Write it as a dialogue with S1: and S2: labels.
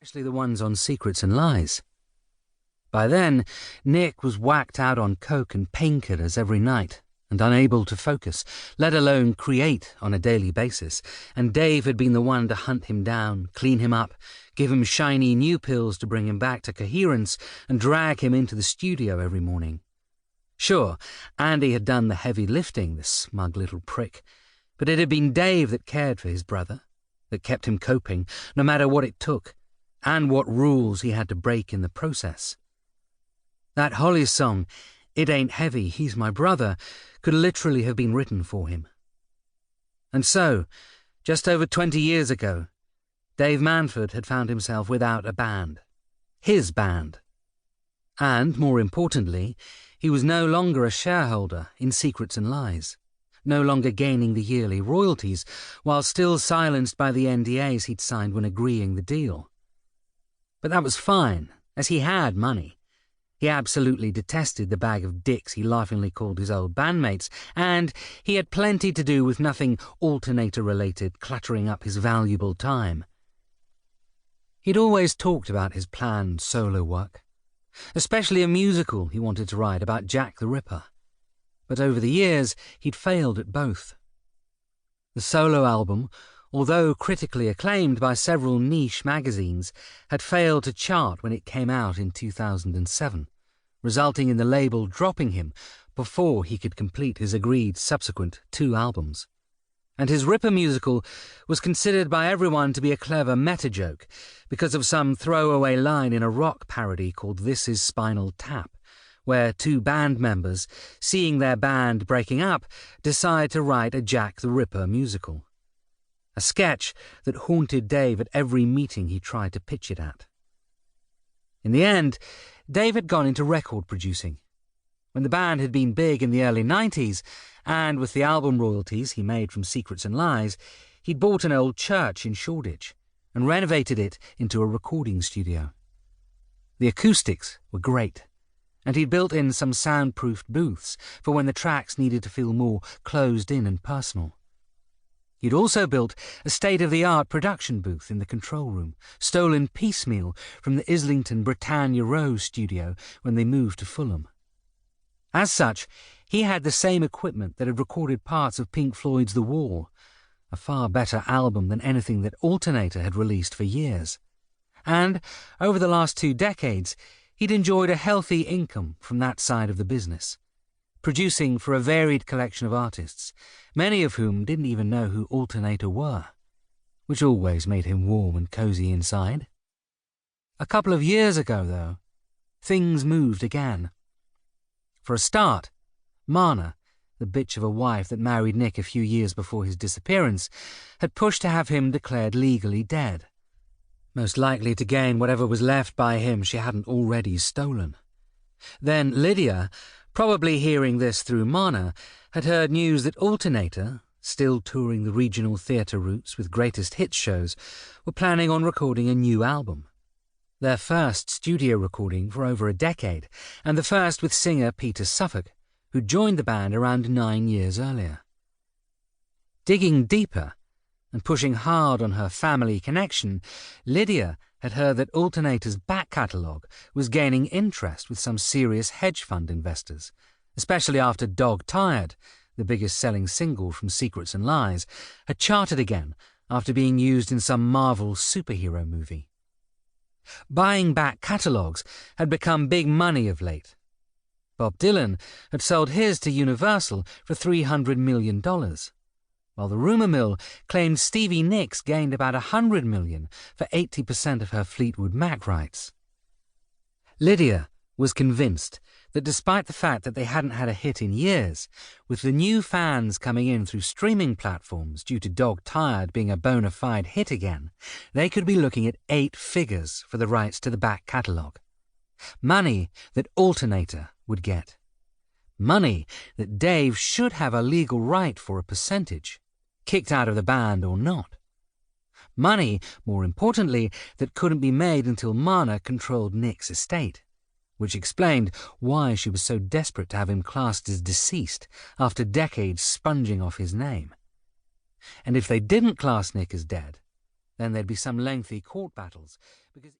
S1: especially the ones on Secrets and Lies. By then, Nick was whacked out on coke and painkillers every night and unable to focus, let alone create on a daily basis, and Dave had been the one to hunt him down, clean him up, give him shiny new pills to bring him back to coherence, and drag him into the studio every morning. Sure, Andy had done the heavy lifting, the smug little prick, but it had been Dave that cared for his brother, that kept him coping, no matter what it took, and what rules he had to break in the process. That Hollies song, "It Ain't Heavy, He's My Brother," could literally have been written for him. And so, just over 20 years ago, Dave Mansford had found himself without a band. His band. And, more importantly, he was no longer a shareholder in Secrets and Lies, no longer gaining the yearly royalties, while still silenced by the NDAs he'd signed when agreeing the deal. But that was fine, as he had money. He absolutely detested the bag of dicks he laughingly called his old bandmates, and he had plenty to do with nothing Alternator-related cluttering up his valuable time. He'd always talked about his planned solo work, especially a musical he wanted to write about Jack the Ripper. But over the years, he'd failed at both. The solo album, although critically acclaimed by several niche magazines, had failed to chart when it came out in 2007, resulting in the label dropping him before he could complete his agreed subsequent 2 albums. And his Ripper musical was considered by everyone to be a clever meta-joke because of some throwaway line in a rock parody called This Is Spinal Tap, where 2 band members, seeing their band breaking up, decide to write a Jack the Ripper musical. A sketch that haunted Dave at every meeting he tried to pitch it at. In the end, Dave had gone into record producing. When the band had been big in the early 90s, and with the album royalties he made from Secrets and Lies, he'd bought an old church in Shoreditch and renovated it into a recording studio. The acoustics were great, and he'd built in some soundproofed booths for when the tracks needed to feel more closed in and personal. He'd also built a state-of-the-art production booth in the control room, stolen piecemeal from the Islington Britannia Row studio when they moved to Fulham. As such, he had the same equipment that had recorded parts of Pink Floyd's The Wall, a far better album than anything that Alternator had released for years. And, over the last 2 decades, he'd enjoyed a healthy income from that side of the business, producing for a varied collection of artists, many of whom didn't even know who Alternator were, which always made him warm and cosy inside. A couple of years ago, though, things moved again. For a start, Marna, the bitch of a wife that married Nick a few years before his disappearance, had pushed to have him declared legally dead, most likely to gain whatever was left by him she hadn't already stolen. Then Lydia, probably hearing this through Marna, had heard news that Alternator, still touring the regional theatre routes with greatest hits shows, were planning on recording a new album. Their first studio recording for over a decade, and the first with singer Peter Suffolk, who joined the band around 9 years earlier. Digging deeper and pushing hard on her family connection, Lydia had heard that Alternator's back catalogue was gaining interest with some serious hedge fund investors, especially after Dog Tired, the biggest selling single from Secrets and Lies, had charted again after being used in some Marvel superhero movie. Buying back catalogues had become big money of late. Bob Dylan had sold his to Universal for $300 million, while the rumour mill claimed Stevie Nicks gained about $100 million for 80% of her Fleetwood Mac rights. Lydia was convinced that despite the fact that they hadn't had a hit in years, with the new fans coming in through streaming platforms due to Dog Tired being a bona fide hit again, they could be looking at 8 figures for the rights to the back catalogue. Money that Alternator would get. Money that Dave should have a legal right for a percentage, kicked out of the band or not. Money, more importantly, that couldn't be made until Marna controlled Nick's estate, which explained why she was so desperate to have him classed as deceased after decades sponging off his name. And if they didn't class Nick as dead, Then there'd be some lengthy court battles, because